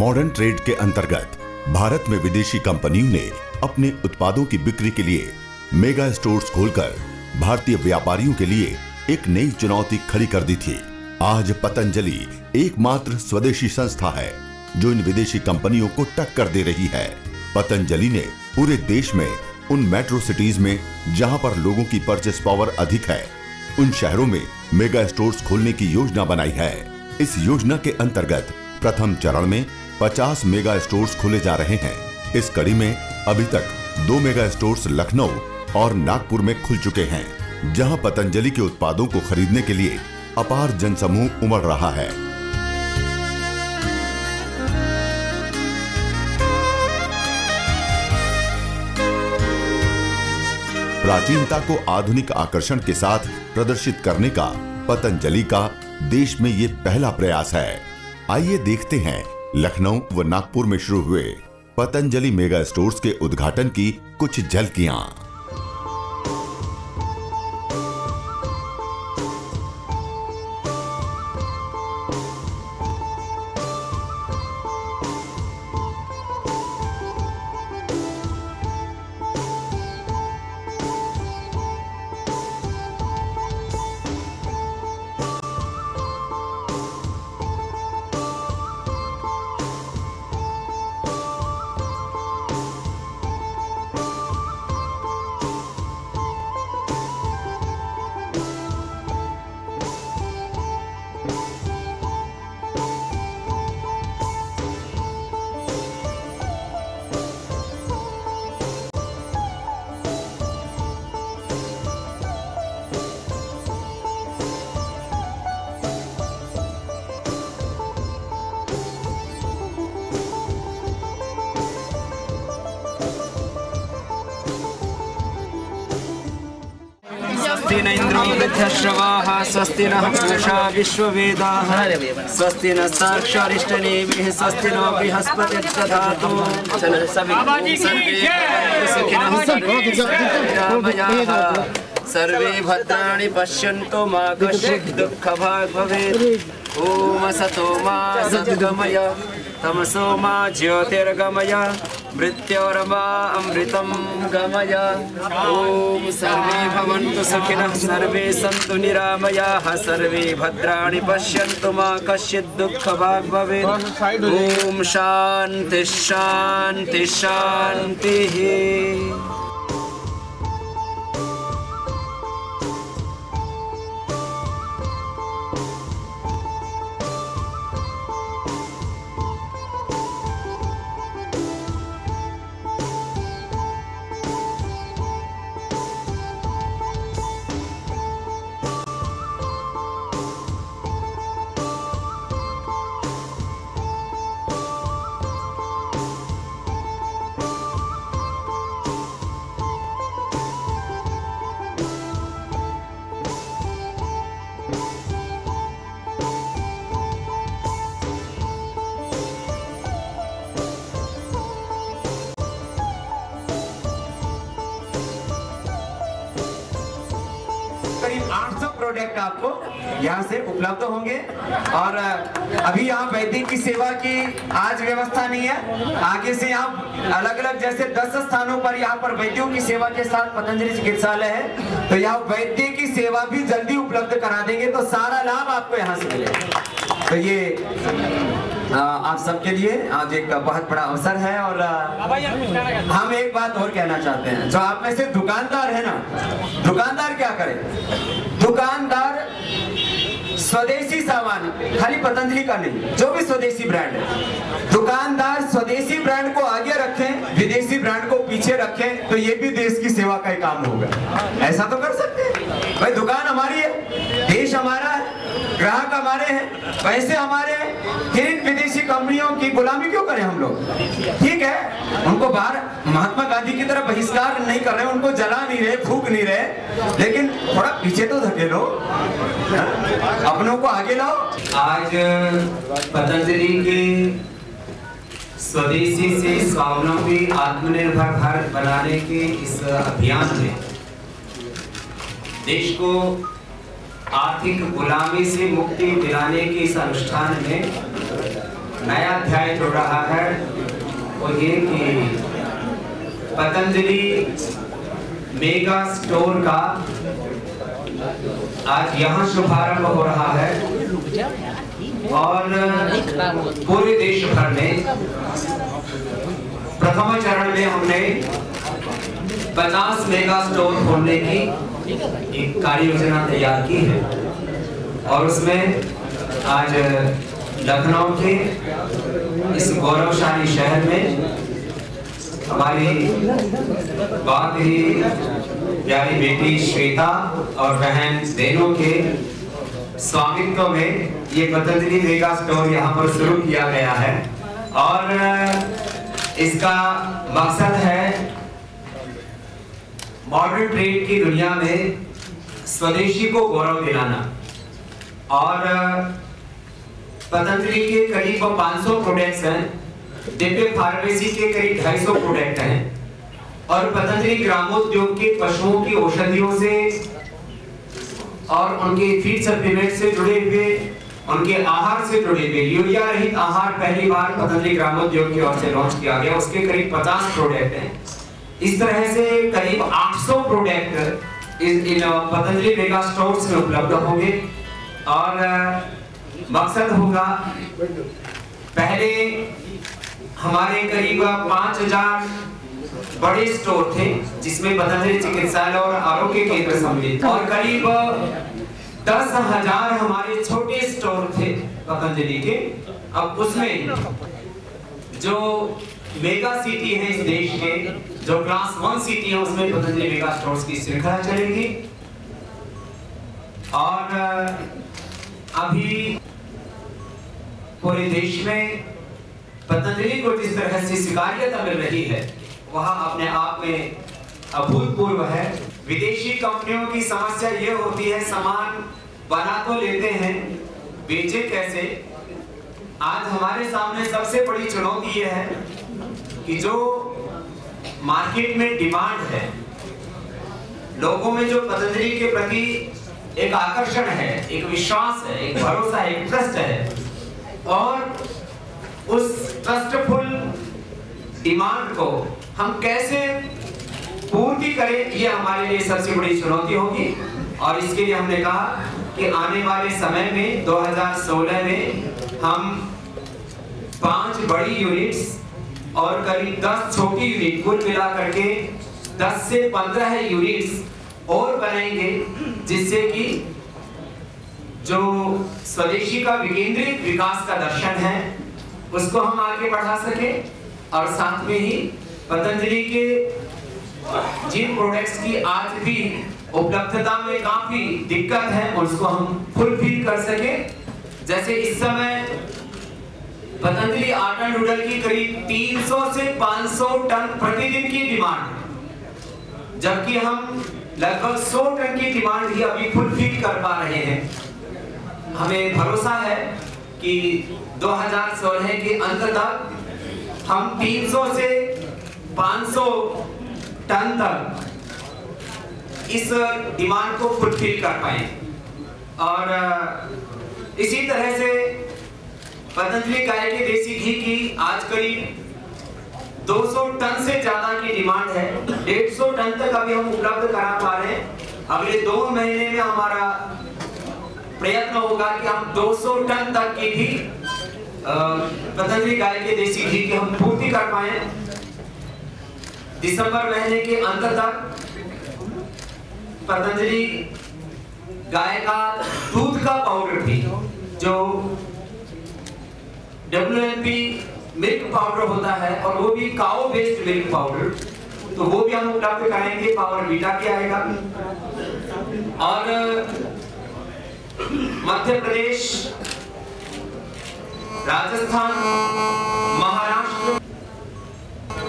Modern trade के अंतर्गत भारत में विदेशी कंपनियों ने अपने उत्पादों की बिक्री के लिए मेगा स्टोर्स खोलकर भारतीय व्यापारियों के लिए एक नई चुनौती खड़ी कर दी थी। आज पतंजलि एकमात्र स्वदेशी संस्था है जो इन विदेशी कंपनियों को टक्कर दे रही है। पतंजलि ने पूरे देश में उन मेट्रो सिटीज में जहां पर लोगों की परचेस पावर अधिक है, उन शहरों में मेगा स्टोर्स खोलने की योजना बनाई है। इस योजना के अंतर्गत प्रथम चरण में 50 मेगा स्टोर्स खोले जा रहे हैं। इस कड़ी में अभी तक 2 मेगा स्टोर्स लखनऊ और नागपुर में खुल चुके हैं, जहां पतंजलि के उत्पादों को खरीदने के लिए अपार जनसमूह उमड़ रहा है। प्राचीनता को आधुनिक आकर्षण के साथ प्रदर्शित करने का पतंजलि का देश में ये पहला प्रयास है। आइए देखते हैं लखनऊ व नागपुर में शुरू हुए पतंजलि मेगा स्टोर्स के उद्घाटन की कुछ झलकियां। स्वस्ति न इंद्रो वृद्धश्रवाः स्वस्ति नः पूषा विश्ववेदाः स्वस्ति न साक्षारिष्टनेमिः स्वस्ति नो बृहस्पतिर्दधातु सर्वे भद्राणि पश्यन्तु मा कश्चित् दुःखभाग् भवेत्। ॐ असतो मा सद्गमय तमसो मा ज्योतिर्गमय मृत्योर्मा अमृतं गमय। ॐ सर्वे भवन्तु सुखिनः सर्वे सन्तु निरामयाः सर्वे भद्राणि पश्यन्तु मा कश्चित् दुःखभाग् भवेत्। ॐ शान्ति शान्ति शान्तिः। करीब 800 प्रोडक्ट आपको यहाँ से उपलब्ध होंगे। और अभी यहाँ वैद्य की सेवा की आज व्यवस्था नहीं है, आगे से यहाँ अलग अलग जैसे 10 स्थानों पर यहाँ पर वैद्यों की सेवा के साथ पतंजलि चिकित्सालय है, तो यहाँ वैद्य की सेवा भी जल्दी उपलब्ध करा देंगे, तो सारा लाभ आपको यहाँ से मिलेगा। तो ये आप सबके लिए आज एक बहुत बड़ा अवसर है। और हम एक बात और कहना चाहते हैं, जो आप में से दुकानदार है ना, दुकानदार क्या करे, दुकानदार स्वदेशी सामान, खाली पतंजलि का नहीं, जो भी स्वदेशी ब्रांड है, दुकानदार स्वदेशी ब्रांड को आगे रखें, विदेशी ब्रांड को पीछे रखें, तो ये भी देश की सेवा का ही काम होगा। ऐसा तो कर सकते हैं भाई, दुकान हमारी है, देश हमारा है, ग्राहक हमारे हैं, पैसे हमारे हैं, फिर इन विदेशी कंपनियों की गुलामी क्यों करें हम लोग। ठीक है, उनको बाहर महात्मा गांधी की तरह बहिष्कार नहीं कर रहे, उनको जला नहीं रहे, फूक नहीं रहे, लेकिन थोड़ा पीछे तो धकेलो, अपनों को आगे लाओ। आज पतंजलि के स्वदेशी से स्वावलंबी आत्मनिर्भर भारत बनाने के इस अभियान में देश को आर्थिक गुलामी से मुक्ति दिलाने के इस अनुष्ठान में नया अध्याय जुड़ रहा है वो ये कि पतंजलि मेगा स्टोर का आज यहाँ शुभारंभ हो रहा है और पूरे देश भर में प्रथम चरण में हमने 50 मेगा स्टोर खोलने की एक कार्य योजना तैयार की है और उसमें आज लखनऊ के इस गौरवशाली शहर में हमारी बहुत ही प्यारी बेटी श्वेता और बहन देनों के स्वामित्व में ये पतंजलि मेगा स्टोर यहाँ पर शुरू किया गया है और इसका मकसद है मॉडर्न ट्रेड की दुनिया में स्वदेशी को गौरव दिलाना और पतंजलि के करीब 500 प्रोडक्ट्स हैं, दिव्य फार्मेसी के करीब 250 प्रोडक्ट हैं और पतंजलि ग्रामोद्योग के पशुओं की औषधियों से और उनके फीड सप्लीमेंट से जुड़े हुए उनके आहार से जुड़े हुए यूरिया रहित आहार पहली बार पतंजलि ग्रामोद्योग की ओर से लॉन्च किया गया। उसके करीब 50 प्रोडक्ट हैं। इस तरह से करीब 800 product in Patanjali mega stores में उपलब्ध होंगे और मकसद होगा पहले हमारे करीब 5000 बड़े स्टोर थे जिसमें पतंजलि चिकित्सालय और आरोग्य केंद्र सम्मिलित और करीब 10,000 हमारे छोटे स्टोर थे पतंजलि के। अब उसमें जो मेगा सिटी है इस देश के जो क्लास 1 सिटी है उसमें पतंजलि मेगा स्टोर्स की श्रृंखला चलेगी और अभी पूरे देश में पतंजलि को जिस तरह से स्वीकार्यता मिल रही है वह अपने आप में अभूतपूर्व है। विदेशी कंपनियों की समस्या ये होती है सामान बना तो लेते हैं बेचे कैसे। आज हमारे सामने सबसे बड़ी चुनौती ये है कि जो मार्केट में डिमांड है, लोगों में जो पतंजलि के प्रति एक आकर्षण है, एक विश्वास है, एक भरोसा है, एक ट्रस्ट है और उस ट्रस्टफुल डिमांड को हम कैसे पूर्ति करें ये हमारे लिए सबसे बड़ी चुनौती होगी और इसके लिए हमने कहा कि आने वाले समय में 2016 में हम 5 बड़ी यूनिट्स और करीब 10 छोटी यूनिट कुल मिला करके 10 से 15 यूनिट्स और बनाएंगे जिससे कि जो स्वदेशी का विकेंद्रित विकास का दर्शन है उसको हम आगे बढ़ा सके और साथ में ही पतंजलि के जिन प्रोडक्ट्स की आज भी उपलब्धता में काफी दिक्कत है उसको हम फुलफिल कर सके। जैसे इस समय पतंजलि आटा नूडल की करीब 300 से 500 टन प्रतिदिन की डिमांड, जबकि हम लगभग 100 टन की डिमांड ही अभी फुलफिल कर पा रहे हैं। हमें भरोसा है कि 2016 के अंत तक हम 300 से 500 टन तक इस डिमांड को फुलफिल कर पाए और इसी तरह से पतंजलि गाय के देसी घी की आज करीब 200 टन से ज्यादा की डिमांड है। 150 टन तक अभी हम उपलब्ध करा पा रहे हैं। अगले 2 महीने में हमारा प्रयत्न होगा कि हम 200 टन तक की भी पतंजलि गाय के देसी घी की हम पूर्ति कर पाए। दिसंबर महीने के अंत तक पतंजलि गाय का दूध का पाउडर भी जो WNP मिल्क पाउडर होता है और वो भी काओ बेस्ड मिल्क पाउडर, तो वो भी हम उपलब्ध कराएंगे। पावर बीटा भी आएगा और मध्य प्रदेश, राजस्थान, महाराष्ट्र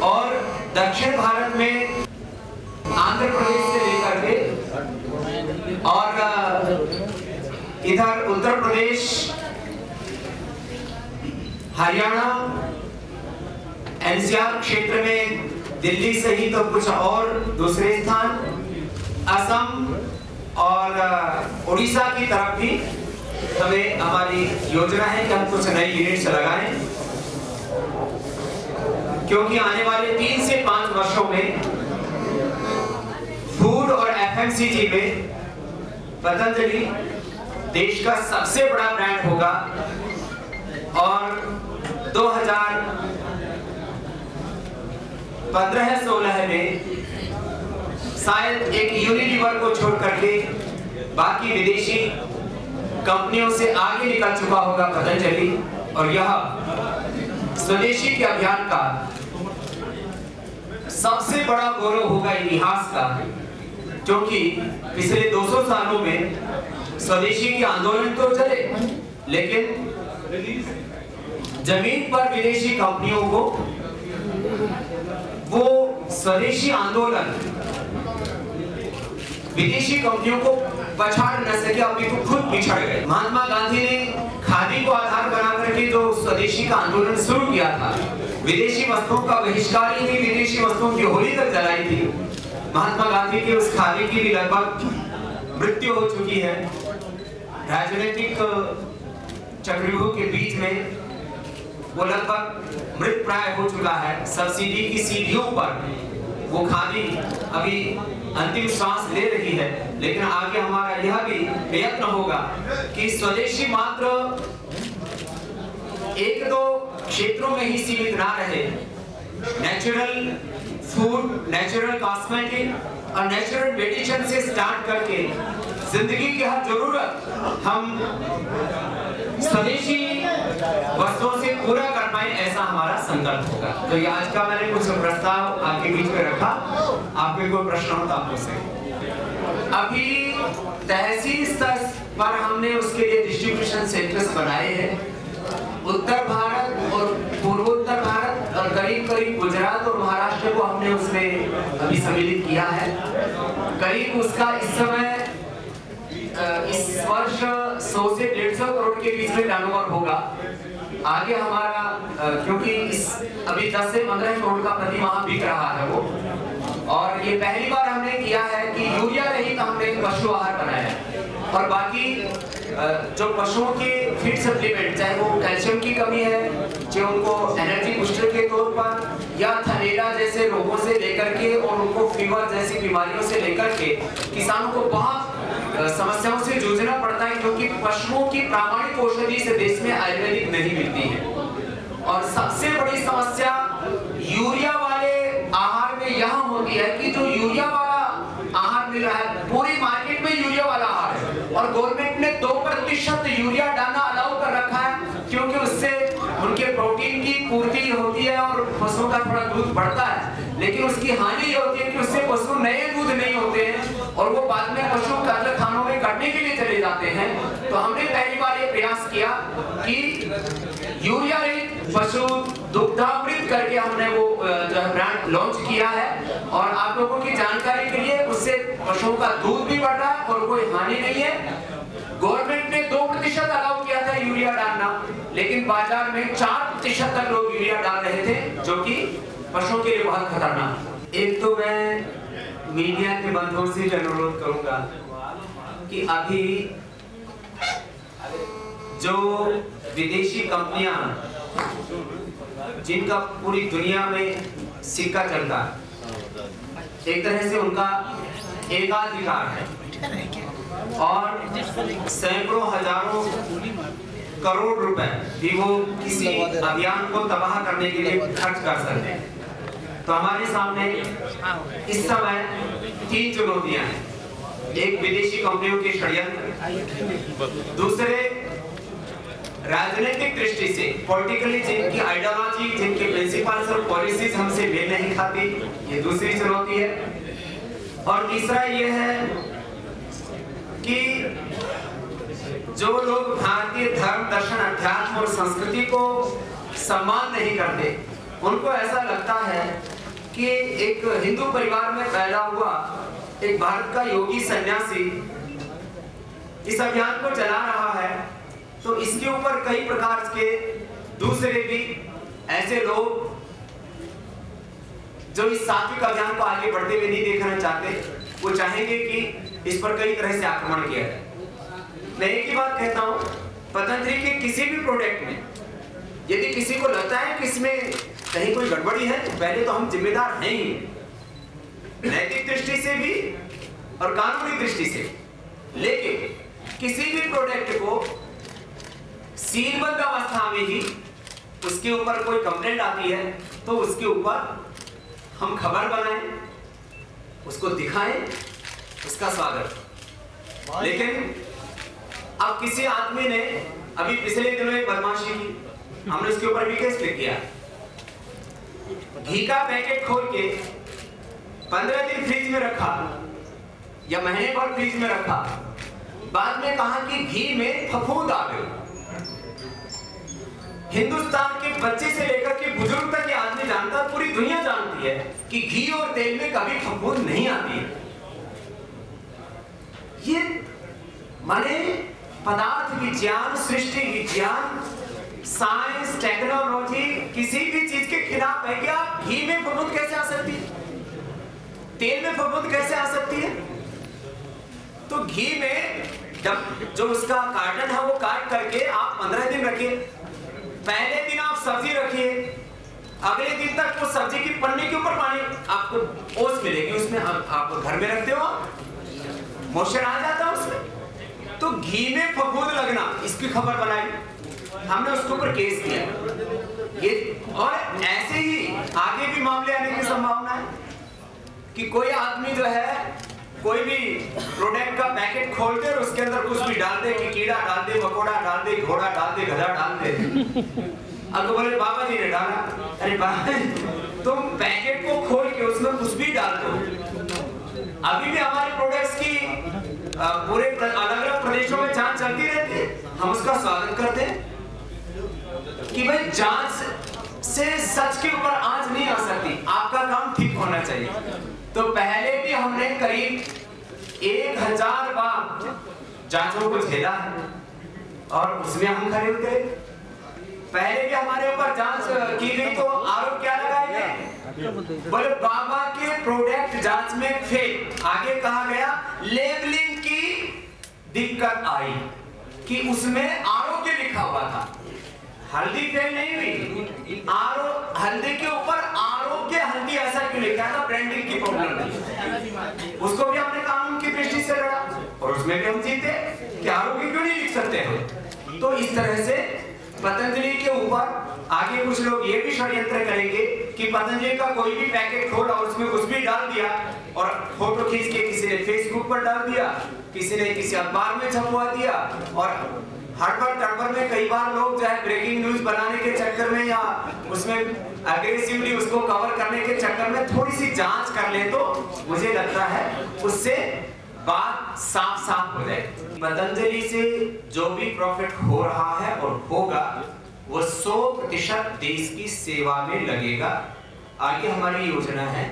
और दक्षिण भारत में आंध्र प्रदेश से लेकर के और इधर उत्तर प्रदेश, हरियाणा, NCR क्षेत्र में दिल्ली सहित तो कुछ और दूसरे स्थान, असम और उड़ीसा की तरफ भी हमें हमारी योजना है कि हम कुछ नई यूनिट्स लगाएं क्योंकि आने वाले 3 से 5 वर्षों में फूड और एफएमसीजी में पतंजलि देश का सबसे बड़ा ब्रांड होगा और 2015-16 में शायद एक यूनिलीवर को छोड़ करके बाकी विदेशी कंपनियों से आगे निकल चुका होगा पतंजलि, और यह स्वदेशी के अभियान का सबसे बड़ा गौरव होगा इतिहास का, क्योंकि पिछले 200 सालों में स्वदेशी के आंदोलन तो चले, लेकिन जमीन पर विदेशी कंपनियों को वो स्वदेशी आंदोलन विदेशी कंपनियों को पछाड़ न सके, अभी तो खुद पिछड़ गए। महात्मा गांधी ने खादी को आधार बना करके जो स्वदेशी का आंदोलन शुरू किया था, विदेशी वस्तुओं का बहिष्कार ही विदेशी वस्तुओं की होली तक जलाई थी। महात्मा गांधी की उस खादी की भी लगभग मृत्यु हो चुकी है। राजनीतिक चक्रव्यूह के बीच में वो लगभग मृत प्राय हो चुका है। सब्सिडी की सीढ़ियों पर वो खादी अभी अंतिम सांस ले रही है, लेकिन आगे हमारा यह भी प्रयत्न होगा कि स्वदेशी मात्र 1-2 क्षेत्रों में ही सीमित ना रहे। नेचुरल फूड, नेचुरल कॉस्मेटिक और नेचुरल मेडिसिन से स्टार्ट करके जिंदगी की हर जरूरत हम स्वदेशी वस्तुओं से पूरा कर पाए, ऐसा हमारा संकल्प होगा। तो ये आज का मैंने कुछ प्रस्ताव आपके बीच में रखा। आपके कोई प्रश्न हो तो आप पूछ सकते। अभी तहसील स्तर पर हमने उसके लिए डिस्ट्रीब्यूशन सेंटर्स बनाए हैं। उत्तर भारत और पूर्वोत्तर भारत और करीब करीब गुजरात और महाराष्ट्र को हमने उसमें अभी सम्मिलित किया है। करीब उसका इस समय इस वर्ष 100 से 150 करोड़ के बीच में टर्नओवर होगा। आगे हमारा क्योंकि इस अभी 10 से 15 करोड़ का प्रति माह बिक रहा है वो, और ये पहली बार हमने किया है कि यूरिया रहित हमने पशु आहार बनाया है। और बाकी जो पशुओं के फीड सप्लीमेंट, चाहे वो कैल्शियम की कमी है, चाहे उनको एनर्जी बूस्टर के तौर पर, या थनेला जैसे रोगों से लेकर के और उनको फीवर जैसी बीमारियों से लेकर के किसानों को बहुत समस्याओं से जूझना पड़ता है, क्योंकि पशुओं की प्रामाणिक औषधि से देश में आयुर्वेदिक नहीं मिलती है। और सबसे बड़ी समस्या यूरिया वाले आहार में यहाँ होती है कि जो यूरिया वाला आहार मिल रहा है, पूरी मार्केट में यूरिया वाला आहार है, और गवर्नमेंट ने 2% यूरिया डालना अलाउ कर रखा है, क्योंकि उससे उनके प्रोटीन की पूर्ति होती है और पशुओं का थोड़ा दूध बढ़ता है। लेकिन उसकी हानि ये होती है कि उससे पशु नए दूध नहीं होते हैं और वो बाद में पशु कत्लखानों में कटने के लिए चले जाते हैं। तो हमने पहली बार ये प्रयास किया कि यूरिया रहित पशु दुग्धामृत करके हमने वो जो है ब्रांड लॉन्च किया है। और आप लोगों की जानकारी के लिए उससे पशुओं का दूध भी बढ़ रहा है और कोई हानि नहीं है। गवर्नमेंट ने 2% अलाउ किया था यूरिया डालना, लेकिन बाजार में 4% तक लोग यूरिया डाल रहे थे, जो कि पशुओं के लिए बहुत खतरनाक। एक तो मैं मीडिया के बंधुओं से अनुरोध करूंगा कि अभी जो विदेशी कंपनियां जिनका पूरी दुनिया में सिक्का चलता है, एक तरह से उनका एकाधिकार है और सैकड़ों हजारों करोड़ रुपए भी वो किसी अभियान को तबाह करने के लिए खर्च कर सकते हैं। तो हमारे सामने इस समय 3 चुनौतियां हैं। एक विदेशी कंपनियों के षड्यंत्र, दूसरे राजनीतिक दृष्टि से पॉलिटिकली जिनकी आइडियोलॉजी, जिनके प्रिंसिपल्स और पॉलिसीज हमसे मेल नहीं खाती, ये दूसरी चुनौती है। और तीसरा ये है कि जो लोग भारतीय धर्म, दर्शन, अध्यात्म और संस्कृति को सम्मान नहीं करते, उनको ऐसा लगता है कि एक हिंदू परिवार में पैदा हुआ एक भारत का योगी सन्यासी इस अभियान को चला रहा है, तो इसके ऊपर कई प्रकार के दूसरे भी ऐसे लोग जो इस सात्विक अभियान को आगे बढ़ते हुए नहीं देखना चाहते, वो चाहेंगे कि इस पर कई तरह से आक्रमण किया जाए। मैं एक ही बात कहता हूँ, पतंजलि के किसी भी प्रोडक्ट में यदि किसी को लगता है कि इसमें कहीं कोई गड़बड़ी है, पहले तो हम जिम्मेदार हैं ही, नैतिक दृष्टि से भी और कानूनी दृष्टि से। लेकिन किसी भी प्रोडक्ट को सीलबंद अवस्था में ही उसके ऊपर कोई कंप्लेंट आती है तो उसके ऊपर हम खबर बनाएं, उसको दिखाएं, उसका स्वागत। लेकिन अब किसी आदमी ने अभी पिछले दिनों एक बदमाशी की, हमने उसके ऊपर भी केस लिख दिया। घी का पैकेट खोल के 15 दिन फ्रिज में रखा या महीने भर फ्रिज में रखा, बाद में कहा कि घी में फफूंद आ गई। हिंदुस्तान के बच्चे से लेकर के बुजुर्ग तक ये आदमी जानता है, पूरी दुनिया जानती है कि घी और तेल में कभी फफूंद नहीं आती है। ये माने पदार्थ विज्ञान, सृष्टि विज्ञान, साइंस, टेक्नोलॉजी किसी भी चीज के खिलाफ है कि आप घी में फफूंद कैसे आ सकती है, तेल में फफूंद कैसे आ सकती है। तो घी में जब जो उसका कार्टन है वो काट करके आप 15 दिन रखिए। पहले दिन आप सब्जी रखिए, अगले दिन तक वो सब्जी की पन्नी के ऊपर पानी आपको ओस मिलेगी, उसमें आप घर में रखते हो, मॉइस्चर आ जाता है उसमें। तो घी में फफूंद लगना, इसकी खबर बनाई, हमने उसके ऊपर केस किया। ये और ऐसे ही आगे भी मामले आने की संभावना है कि कोई आदमी जो है कोई भी प्रोडक्ट का पैकेट खोलते और उसके अंदर कुछ भी डाल दे, कि कीड़ा डाल दे, मकोड़ा डाल दे, घोड़ा डाल दे, गधा डाल दे। अब तो बोले बाबा जी ने डाला, अरे बाबा तुम पैकेट को खोल के उसमें कुछ भी डाल दो। अभी भी हमारे प्रोडक्ट्स की पूरे अलग अलग प्रदेशों में जांच चलती रहती है, हम उसका स्वागत करते हैं कि भाई जांच से सच के ऊपर आंच नहीं आ सकती, आपका काम ठीक होना चाहिए। तो पहले भी हमने करीब 1000 बार जांचों को झेला है और उसमें हम खड़े उतरे। पहले भी हमारे ऊपर जांच की गई तो आरोप क्या लगाए गए, बोले बाबा के प्रोडक्ट जांच में फेल। आगे कहा गया लेबलिंग की दिक्कत आई कि उसमें आरोग्य लिखा हुआ था, हल्दी फेल नहीं हुई, हल्दी के ऊपर आरोग्य हल्दी ऐसा क्यों लिखा था, ब्रांडिंग की प्रॉब्लम थी। उसको भी हमने कानून की दृष्टि से लड़ा और उसमें भी हम जीते कि आरोग्य क्यों नहीं लिख सकते हैं। तो इस तरह से पतंजलि के ऊपर आगे कुछ लोग ये भी षड्यंत्र करेंगे कि पतंजलि का कोई भी पैकेट खोला और उसमें कुछ भी डाल दिया और फोटो खींच के किसी ने फेसबुक पर डाल दिया, किसी ने किसी अखबार में छपवा दिया और हड़बड़ तड़बड़ में कई बार लोग जो है ब्रेकिंग न्यूज बनाने के चक्कर में या उसमें अग्रेसिवली उसको कवर करने के चक्कर में थोड़ी सी जांच कर ले तो मुझे लगता है उससे बात साफ साफ हो जाए। पतंजलि से जो भी प्रॉफिट हो रहा है और होगा वो 100% देश की सेवा में लगेगा। आगे हमारी योजना है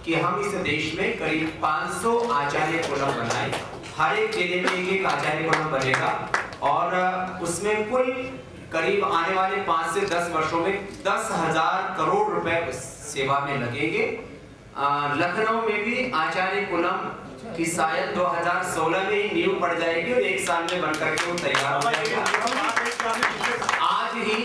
कि हम इस देश में करीब 500 आचार्य कुलम बनाए, हर एक जिले में एक आचार्य कुलम बनेगा और उसमें कुल करीब आने वाले 5 से 10 वर्षों में 10,000 करोड़ रुपए सेवा में लगेंगे। लखनऊ में भी आचार्य कुलम की शायद 2016 में ही नींव पड़ जाएगी और 1 साल में बनकर के वो तैयार हो जाएगा। आज ही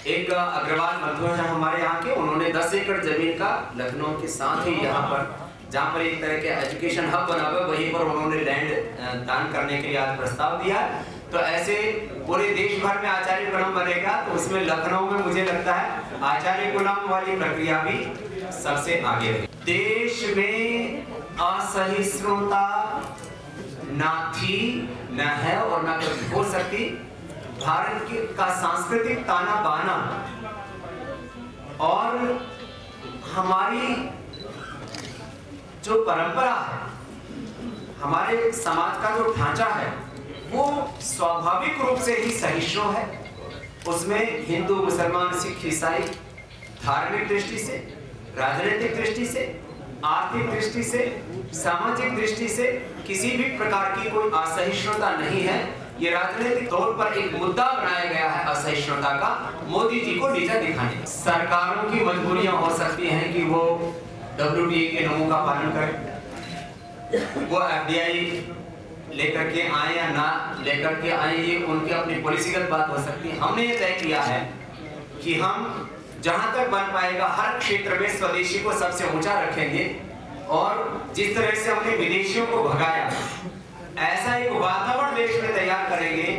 एक अग्रवाल मधु है हमारे यहाँ के, उन्होंने 10 एकड़ जमीन का लखनऊ के साथ ही यहाँ पर जहाँ पर एक तरह के एजुकेशन हब बना हुआ है वहीं पर उन्होंने लैंड दान करने के लिए आज प्रस्ताव दिया। तो ऐसे पूरे देश भर में आचार्य कुलम बनेगा तो उसमें लखनऊ में मुझे लगता है आचार्य कुलम वाली प्रक्रिया भी सबसे आगे है। देश में असहिष्णुता ना थी, न है और न कभी हो सकती। भारत का सांस्कृतिक ताना बाना और हमारी जो परंपरा है, हमारे समाज का जो ढांचा है वो स्वाभाविक रूप से ही सहिष्णु है। उसमें हिंदू, मुसलमान, सिख, ईसाई धार्मिक दृष्टि से, राजनीतिक दृष्टि से, आर्थिक दृष्टि से, सामाजिक दृष्टि से किसी भी प्रकार की कोई असहिष्णुता नहीं है। ये राजनीतिक तौर पर एक मुद्दा बनाया गया है असहिष्णुता का, मोदी जी को नीचा दिखाने। सरकारों की मजबूरियां हो सकती हैं कि वो WTO के नियमों का पालन करें, वो FDI लेकर के आए या ना लेकर के आए, ये उनकी अपनी पॉलिसीगत बात हो सकती है। हमने ये तय किया है कि हम जहां तक बन पाएगा हर क्षेत्र में स्वदेशी को सबसे ऊंचा रखेंगे। और जिस तरह से हमने विदेशियों को भगाया, ऐसा एक वातावरण देश में तैयार करेंगे,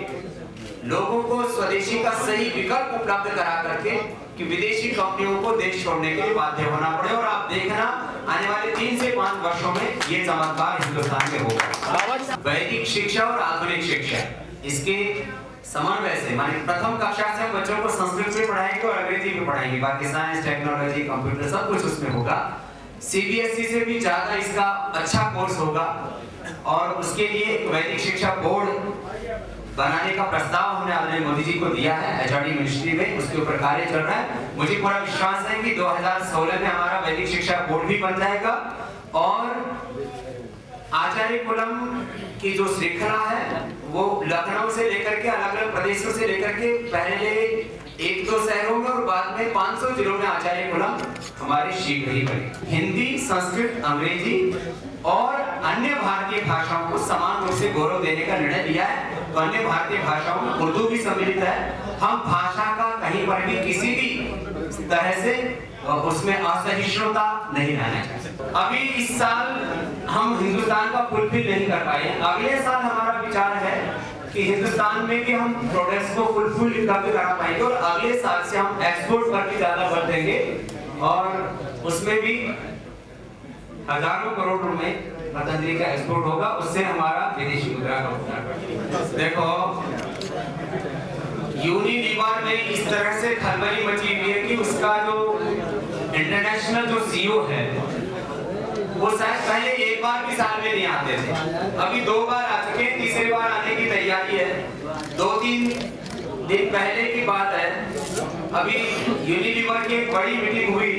लोगों को स्वदेशी का सही विकल्प उपलब्ध करा करके कि विदेशी कंपनियों को देश छोड़ने के लिए बाध्य होना पड़े। और आप देखना आने वाले 3 से 5 वर्षों में ये चमत्कार हिंदुस्तान में होगा। वैदिक शिक्षा और आधुनिक शिक्षा, इसके समन्वय से, माने प्रथम कक्षा से हम बच्चों को संस्कृत में पढ़ाएंगे और अंग्रेजी में पढ़ाएंगे, बाकी साइंस, टेक्नोलॉजी, कंप्यूटर सब कुछ उसमें होगा। सीबीएसई से भी ज्यादा इसका अच्छा कोर्स होगा। और उसके लिए एक वैदिक शिक्षा बोर्ड बनाने का प्रस्ताव हमने आदरणीय मोदी जी को दिया है एचआरडी मिनिस्ट्री में, उसके ऊपर कार्य चल रहा है। मुझे पूरा विश्वास है कि 2016 में हमारा वैदिक शिक्षा बोर्ड भी बन जाएगा। और आचार्य कुलम की जो श्रृंखला है वो लखनऊ से लेकर के अलग अलग प्रदेशों से लेकर के पहले 1-2 शहरों में और बाद में 500 जिलों में आचार्य कुलम हमारी शीघ्र ही बनी। हिंदी, संस्कृत, अंग्रेजी और अन्य भारतीय भाषाओं को समान रूप से गौरव देने का निर्णय लिया है। तो अन्य भारतीय भाषाओं में उर्दू भी सम्मिलित है। हम भाषा का कहीं पर भी किसी भी तरह से उसमें असहिष्णुता नहीं रहना चाहिए। अभी इस साल हम हिंदुस्तान का फुलफिल नहीं कर पाए, अगले साल हमारा विचार है कि हिंदुस्तान में भी हम प्रोडक्ट्स को फुलफिल करा पाएंगे और अगले साल से हम एक्सपोर्ट पर भी ज्यादा बल देंगे और उसमें भी हजारों करोड़ रुपए पतंजलि का एक्सपोर्ट होगा, उससे हमारा विदेशी मुद्रा का उद्धार। देखो यूनिलीवर में इस तरह से खलबली मची हुई है कि उसका जो इंटरनेशनल जो सीईओ है वो शायद पहले एक बार भी साल में नहीं आते थे, अभी 2 बार आ चुके हैं, तीसरी बार आने की तैयारी है। 2-3 दिन पहले की बात है, अभी यूनिलीवर की एक बड़ी मीटिंग हुई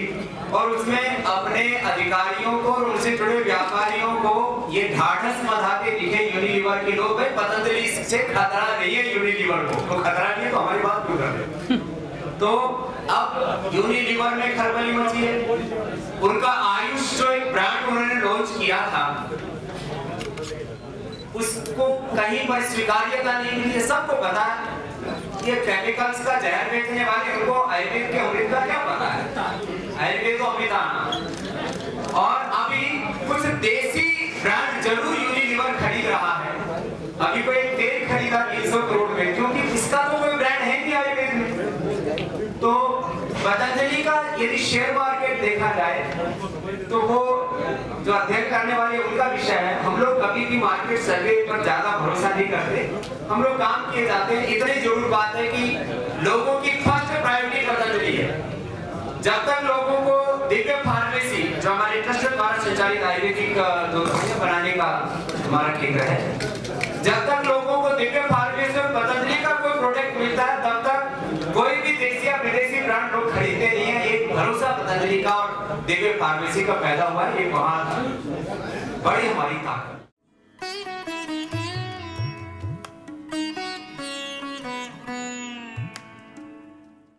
और उसमें अपने अधिकारियों को और उनसे जुड़े व्यापारियों को ये ढाढ़स बंधाते दिखे यूनिलीवर के लोग, भाई पतंजलि से खतरा नहीं है यूनिलीवर को, तो खतरा नहीं है तो हमारी बात क्यों कर रहे? तो अब यूनिलीवर में खलबली मची है। उनका आयुष जो एक ब्रांड उन्होंने लॉन्च किया था उसको कहीं पर स्वीकार्यता नहीं मिली है। सबको पता है ये केमिकल्स का जहर बेचने वाले, उनको आयुर्वेद के अमृत का क्या पता है? आयुर्वेद तो अमृत आना। और अभी कुछ देसी ब्रांड जरूर यूनिलीवर खरीद रहा है। अभी कोई तेल खरीदा 300 करोड़ में, क्योंकि इसका तो कोई ब्रांड है नहीं आयुर्वेद में। तो पतंजलि का यदि शेयर मार्केट देखा जाए तो वो जो अध्ययन करने वाले उनका विषय है। हम लोग कभी भी मार्केट सर्वे पर ज्यादा भरोसा नहीं करते, हम लोग काम किए जाते हैं। इतनी जरूर बात है कि लोगों की फर्स्ट प्रायोरिटी पतंजलि है। जब तक लोगों को दिव्य फार्मेसी जो हमारे ट्रस्ट द्वारा संचालित आयुर्वेदिक बनाने का हमारा केंद्र है, जब तक लोगों को दिव्य फार्मेसी और पतंजलि का कोई प्रोडक्ट मिलता है तब तक कोई भी देसी या विदेशी ब्रांड लोग खरीदते नहीं है। एक भरोसा पतंजलि का और दिव्य फार्मेसी का पैदा हुआ है, ये बहुत बड़ी हमारी ताकत।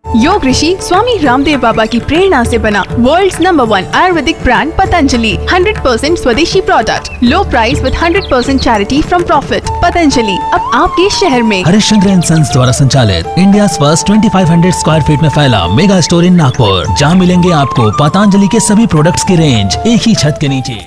योग ऋषि स्वामी रामदेव बाबा की प्रेरणा से बना world's number 1 ayurvedic brand Patanjali, 100% swadeshi product, low price with 100% charity from profit. Patanjali अब आपके शहर में। हरिश्चंद्र एंड सन्स द्वारा संचालित इंडिया फर्स्ट 2500 स्क्वायर फीट में फैला मेगा स्टोर इन नागपुर, जहाँ मिलेंगे आपको पतंजलि के सभी प्रोडक्ट्स की रेंज एक ही छत के नीचे।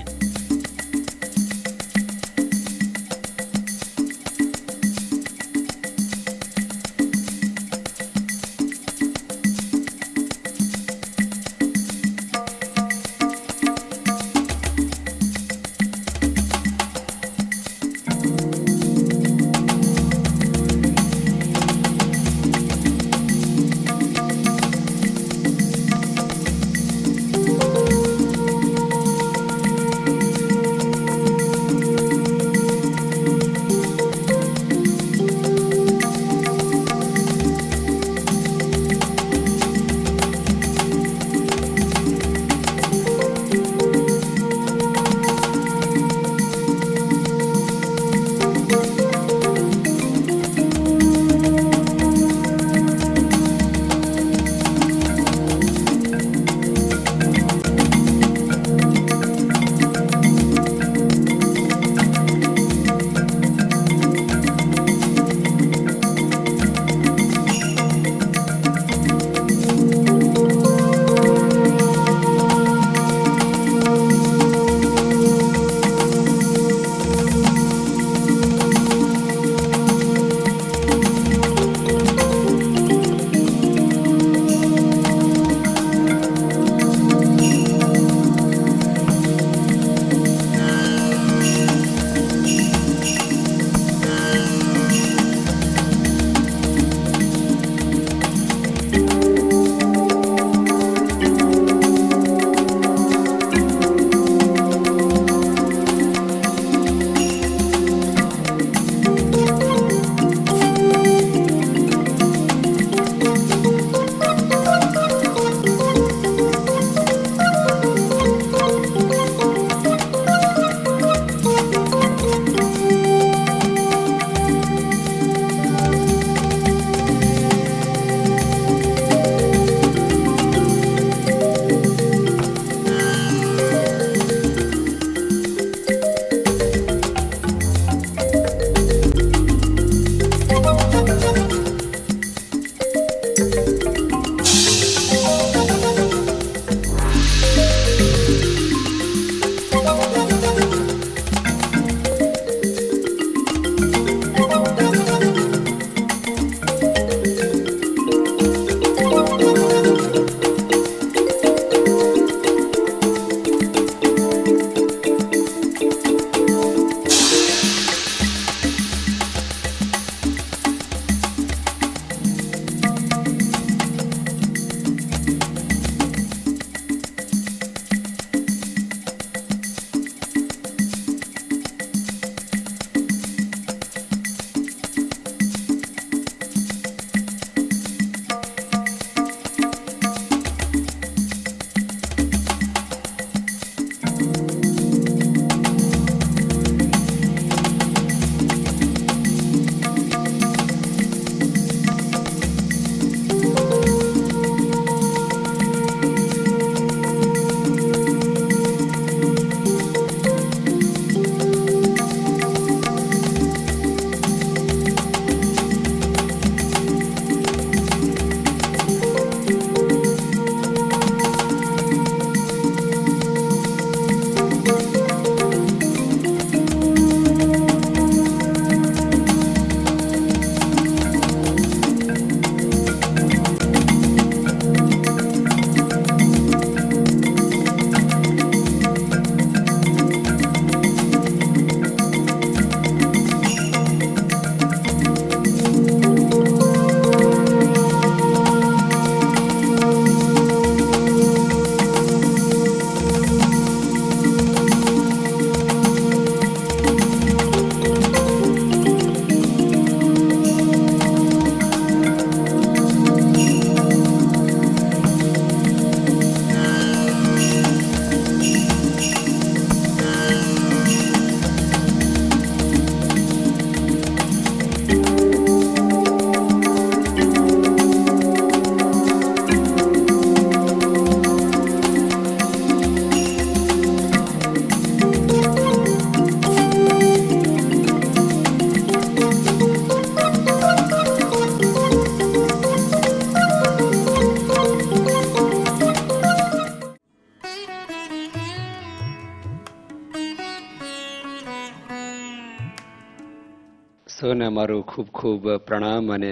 સૌને મારું ખૂબ ખૂબ પ્રણામ અને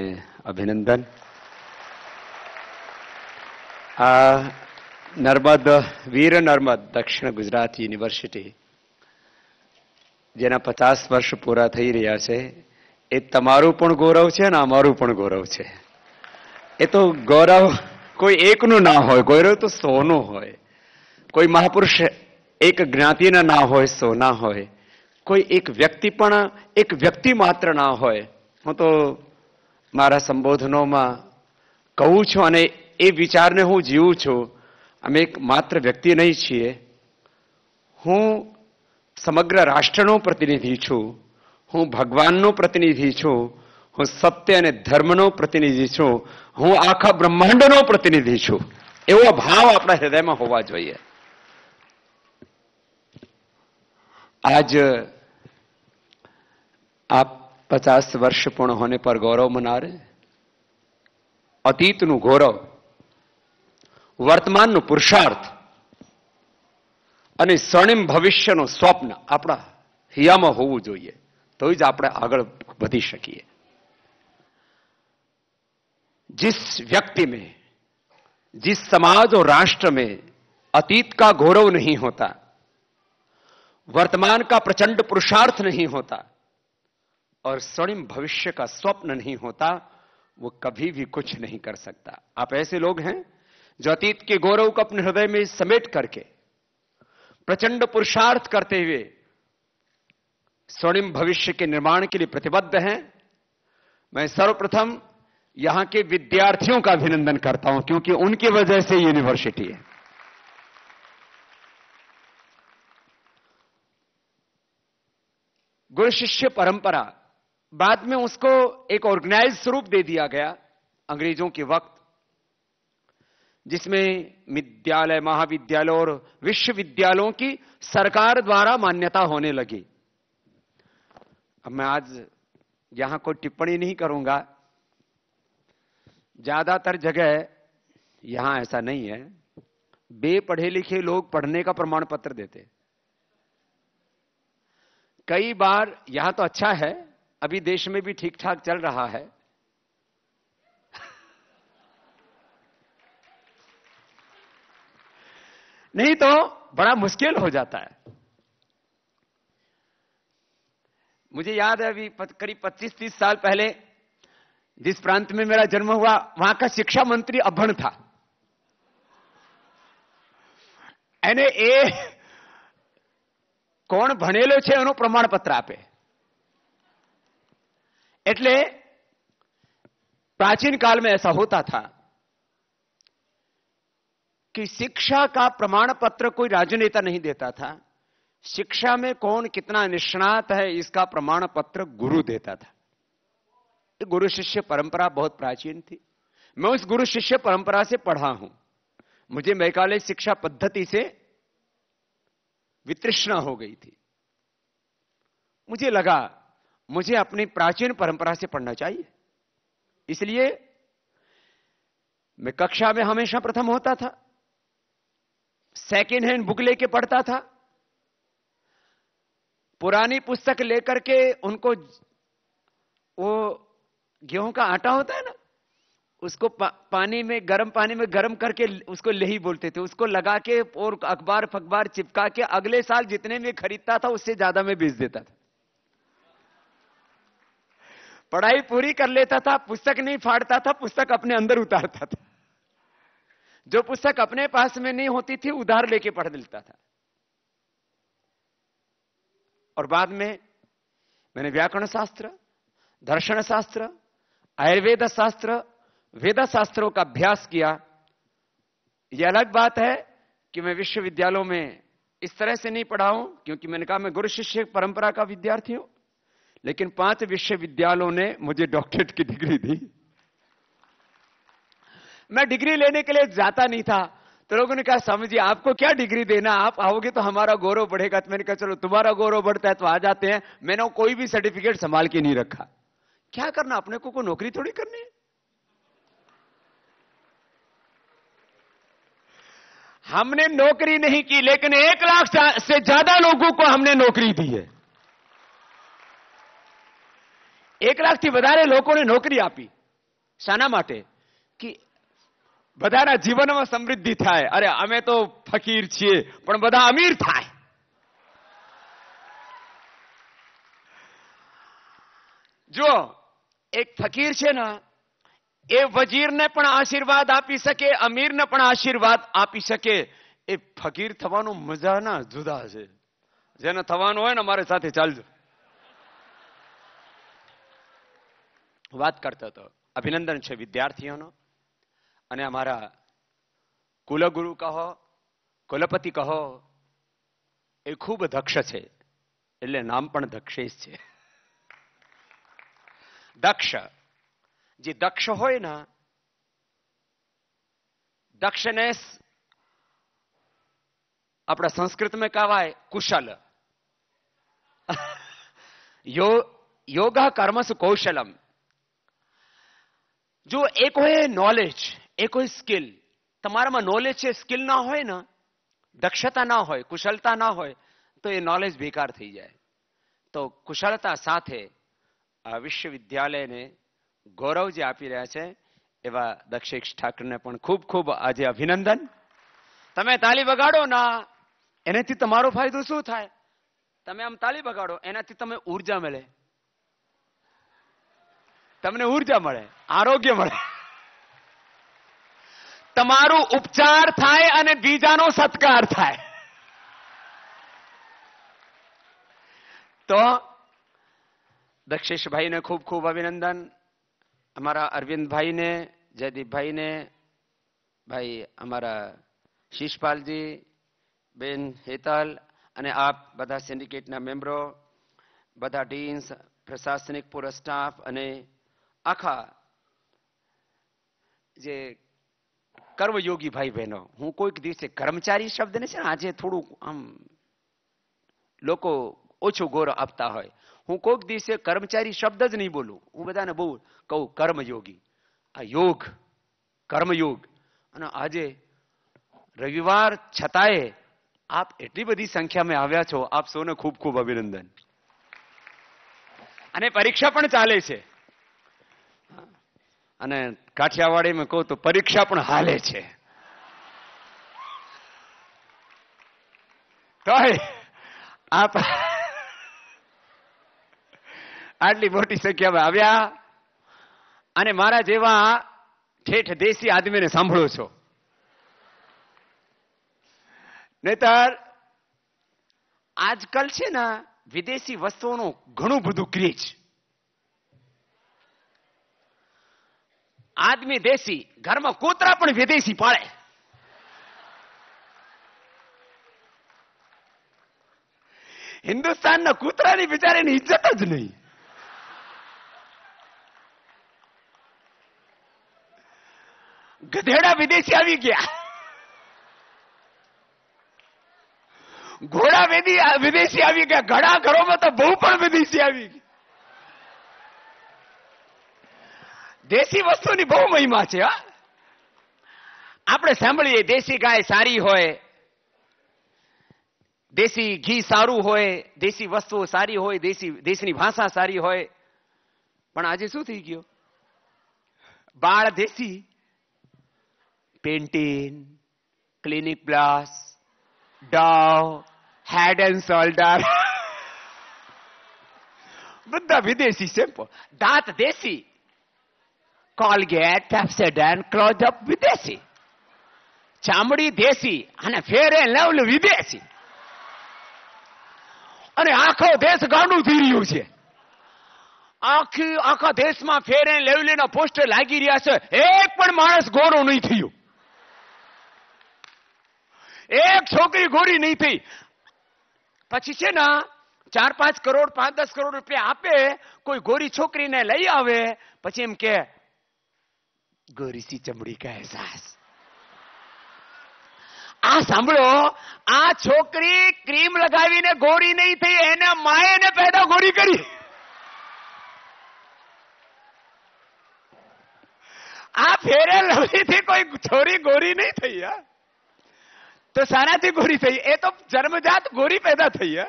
અભિનંદન. આ નર્મદ વીર નર્મદ દક્ષિણ ગુજરાત યુનિવર્સિટી જેના 50 વર્ષ પૂરા થઈ રહ્યા છે, એ તમારું પણ ગૌરવ છે અને અમારું પણ ગૌરવ છે. એ તો ગૌરવ કોઈ એકનું ના હોય, ગૌરવ તો સૌનું હોય. કોઈ મહાપુરુષ એક જ્ઞાતિના ના હોય, સૌના હોય. કોઈ એક વ્યક્તિ પણ એક વ્યક્તિ માત્ર ના હોય. હું તો મારા સંબોધનોમાં કહું છું અને એ વિચારને હું જીવું છું. અમે એક માત્ર વ્યક્તિ નહીં છીએ, હું સમગ્ર રાષ્ટ્રનો પ્રતિનિધિ છું, હું ભગવાનનો પ્રતિનિધિ છું, હું સત્ય અને ધર્મનો પ્રતિનિધિ છું, હું આખા બ્રહ્માંડનો પ્રતિનિધિ છું. એવો ભાવ આપણા હૃદયમાં હોવા જોઈએ. आज आप 50 वर्ष पूर्ण होने पर गौरव मना रहे हैं. અતીતનું ગૌરવ, વર્તમાનનું પુરુષાર્થ અને સ્વર્ણિમ ભવિષ્યનું સ્વપ્ન આપણા હૈયામાં હોવું જોઈએ, તો જ આપણે આગળ વધી શકીએ. जिस व्यक्ति में, जिस समाज और राष्ट्र में अतीत का गौरव नहीं होता, वर्तमान का प्रचंड पुरुषार्थ नहीं होता और स्वर्णिम भविष्य का स्वप्न नहीं होता, वो कभी भी कुछ नहीं कर सकता. आप ऐसे लोग हैं जो अतीत के गौरव को अपने हृदय में समेट करके प्रचंड पुरुषार्थ करते हुए स्वर्णिम भविष्य के निर्माण के लिए प्रतिबद्ध हैं. मैं सर्वप्रथम यहां के विद्यार्थियों का अभिनंदन करता हूं, क्योंकि उनकी वजह से यूनिवर्सिटी है. गुरु शिष्य परंपरा बाद में उसको एक ऑर्गेनाइज स्वरूप दे दिया गया अंग्रेजों के वक्त, जिसमें विद्यालय, महाविद्यालय और विश्वविद्यालयों की सरकार द्वारा मान्यता होने लगी. अब मैं आज यहां कोई टिप्पणी नहीं करूंगा. ज्यादातर जगह यहां ऐसा नहीं है. बेपढ़े लिखे लोग पढ़ने का प्रमाण पत्र देते. कई बार यहां तो अच्छा है, अभी देश में भी ठीक ठाक चल रहा है. नहीं तो बड़ा मुश्किल हो जाता है. मुझे याद है अभी करीब 25-30 साल पहले जिस प्रांत में मेरा जन्म हुआ, वहां का शिक्षा मंत्री अभण था. એને એ કોણ ભણેલો છે એનું પ્રમાણપત્ર આપે. એટલે प्राचीन काल में ऐसा होता था कि शिक्षा का प्रमाण पत्र कोई राजनेता नहीं देता था. शिक्षा में कौन कितना निष्णात है इसका प्रमाण पत्र गुरु देता था. गुरु शिष्य परंपरा बहुत प्राचीन थी. मैं उस गुरु शिष्य परंपरा से पढ़ा हूं. मुझे मैकाले शिक्षा पद्धति से वितृष्णा हो गई थी. मुझे लगा मुझे अपनी प्राचीन परंपरा से पढ़ना चाहिए. इसलिए मैं कक्षा में हमेशा प्रथम होता था. सेकेंड हैंड बुक लेके पढ़ता था. पुरानी पुस्तक लेकर के उनको, वो गेहूं का आटा होता है ना, उसको पानी में गर्म करके उसको लही बोलते थे. उसको लगा के और अखबार फखबार चिपका के अगले साल जितने में खरीदता था उससे ज्यादा में बेच देता था. पढ़ाई पूरी कर लेता था, पुस्तक नहीं फाड़ता था, पुस्तक अपने अंदर उतारता था. जो पुस्तक अपने पास में नहीं होती थी उधार लेके पढ़ लेता था. और बाद में मैंने व्याकरण शास्त्र, दर्शन शास्त्र, आयुर्वेद शास्त्र, वेद शास्त्रों का अभ्यास किया. यह अलग बात है कि मैं विश्वविद्यालयों में इस तरह से नहीं पढ़ा हूं, क्योंकि मैंने कहा मैं गुरु शिष्य परंपरा का विद्यार्थी हूं. लेकिन 5 विश्वविद्यालयों ने मुझे डॉक्टरेट की डिग्री दी. मैं डिग्री लेने के लिए जाता नहीं था. तो लोगों ने कहा समझिए आपको क्या डिग्री देना, आप आओगे तो हमारा गौरव बढ़ेगा. तो मैंने कहा चलो तुम्हारा गौरव बढ़ता है तो आ जाते हैं. मैंने कोई भी सर्टिफिकेट संभाल के नहीं रखा. क्या करना, अपने को कोई नौकरी थोड़ी करनी है. हमने नौकरी नहीं की, लेकिन 1 लाख से ज्यादा लोगों को हमने नौकरी दी है. 1 લાખથી વધારે લોકોને નોકરી આપી. શાના માટે? કે બધાના જીવનમાં સમૃદ્ધિ થાય. અરે અમે તો ફકીર છીએ પણ બધા અમીર થાય. જો એક ફકીર છે ને, એ વજીરને પણ આશીર્વાદ આપી શકે, અમીરને પણ આશીર્વાદ આપી શકે. એ ફકીર થવાનો મજા ના જુદા છે. જેને થવાનું હોય ને મારી સાથે ચાલજો. વાત કરતો હતો. અભિનંદન છે વિદ્યાર્થીઓનો, અને અમારા કુલગુરુ કહો, કુલપતિ કહો, એ ખૂબ દક્ષ છે, એટલે નામ પણ દક્ષેશ છે. દક્ષ, જે દક્ષ હોય ને, દક્ષને આપણા સંસ્કૃતમાં કહેવાય કુશલ. યોગા કર્મસુ કૌશલમ. જો એક હોય નોલેજ, એક હોય સ્કિલ. તમારામાં નોલેજ છે, સ્કિલ ના હોય ને, દક્ષતા ના હોય, કુશળતા ના હોય, તો એ નોલેજ બેકાર થઈ જાય. તો કુશળતા સાથે આ વિશ્વવિદ્યાલયને ગૌરવ જે આપી રહ્યા છે એવા દક્ષેશ ઠાકરને પણ ખૂબ ખૂબ આજે અભિનંદન. તમે તાલી વગાડો ના, એનાથી તમારો ફાયદો શું થાય? તમે આમ તાલી વગાડો, એનાથી તમે ઉર્જા મળે, તમને ઉર્જા મળે, આરોગ્ય મળે, તમારો ઉપચાર થાય અને બીજાનો સત્કાર થાય. તો દક્ષેશભાઈને ખૂબ ખૂબ અભિનંદન. અમારા અરવિંદભાઈને, જયદીપભાઈને, ભાઈ અમારા શિષપાલજી, બેન હેતલ, અને આપ બધા સિન્ડિકેટના મેમ્બરો, બધા ડીન્સ, પ્રશાસનિક પૂરો સ્ટાફ, અને આખા જે કર્મયોગી ભાઈ બહેનો. હું કોઈક દિવસે કર્મચારી શબ્દને છે ને આજે થોડું આમ લોકો ઓછું ગૌરવ આપતા હોય. હું કોઈક દિવસે કર્મચારી શબ્દ જ નહીં બોલું. હું બધાને બહુ કહું કર્મયોગી. આ યોગ, કર્મયોગ. અને આજે રવિવાર છતાંય આપ એટલી બધી સંખ્યામાં આવ્યા છો. આપ સૌને ખૂબ ખૂબ અભિનંદન. અને પરીક્ષા પણ ચાલે છે, અને કાઠિયાવાડીમાં કહું તો પરીક્ષા પણ હાલે છે. તો આપ આટલી મોટી સંખ્યામાં આવ્યા અને મારા જેવા ઠેઠ દેશી આદમીને સાંભળો છો. નહીતર આજકાલ છે ને વિદેશી વસ્તુઓનું ઘણું બધું ક્રેઝ. આદમી દેશી, ઘરમાં કૂતરા પણ વિદેશી પાળે. હિન્દુસ્તાનના કૂતરાની બિચારાની ઇજ્જત જ નહીં. ગધેડા વિદેશી આવી ગયા, ઘોડા વિદેશી આવી ગયા, ઘણા ઘરોમાં તો બહુ પણ વિદેશી આવી ગઈ. દેશી વસ્તુની બહુ મહિમા છે. આપણે સાંભળીએ દેશી ગાય સારી હોય, દેશી ઘી સારું હોય, દેશી વસ્તુઓ સારી હોય, દેશની ભાષા સારી હોય. પણ આજે શું થઈ ગયું? બાળ દેશી, Pantene, Clinic Plus, Dove, Head and Shoulder, બધા વિદેશી શેમ્પો. દાંત દેશી, કોલગેટ, પેપ્સોડન્ટ, ક્લોઝઅપ વિદેશી, ચામડી દેશી, અને ફેર એન્ડ લવલી વિદેશી. અને આખો દેશ ગાંડું થઈ રહ્યું છે. આખા દેશમાં ફેર એન્ડ લવલીના પોસ્ટર લાગી રહ્યા છે. એક પણ માણસ ગોરો નહીં થયો, એક છોકરી ગોરી નહીં થઈ. પછી છે ને 4-5 કરોડ 5-10 કરોડ રૂપિયા આપે, કોઈ ગોરી છોકરીને લઈ આવે, પછી એમ કે ગોરી સી ચમડી કા અહેસાસ. આ સાંભળો, આ છોકરી ક્રીમ લગાવીને ગોરી નહીં થઈ, એના માએ પેદા ગોરી કરી. આ ફેરે લવલીથી કોઈ છોરી ગોરી નહીં થઈ. તો શાનાથી ગોરી થઈ? એ તો જન્મજાત ગોરી પેદા થઈ.